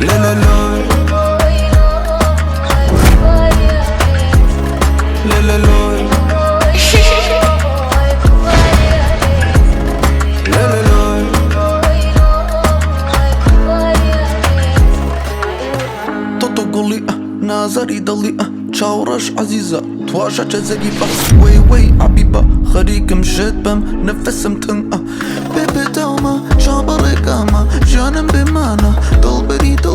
لا لا لا لا لا لا لا لا لا توتو قولي نازري ضلي تشاورش عزيزة تواشا جزاقيبة وي وي عبيبة خريق مشيت بم نفس متن بيبي دوما شابر قاما جانم بمانا دل بريد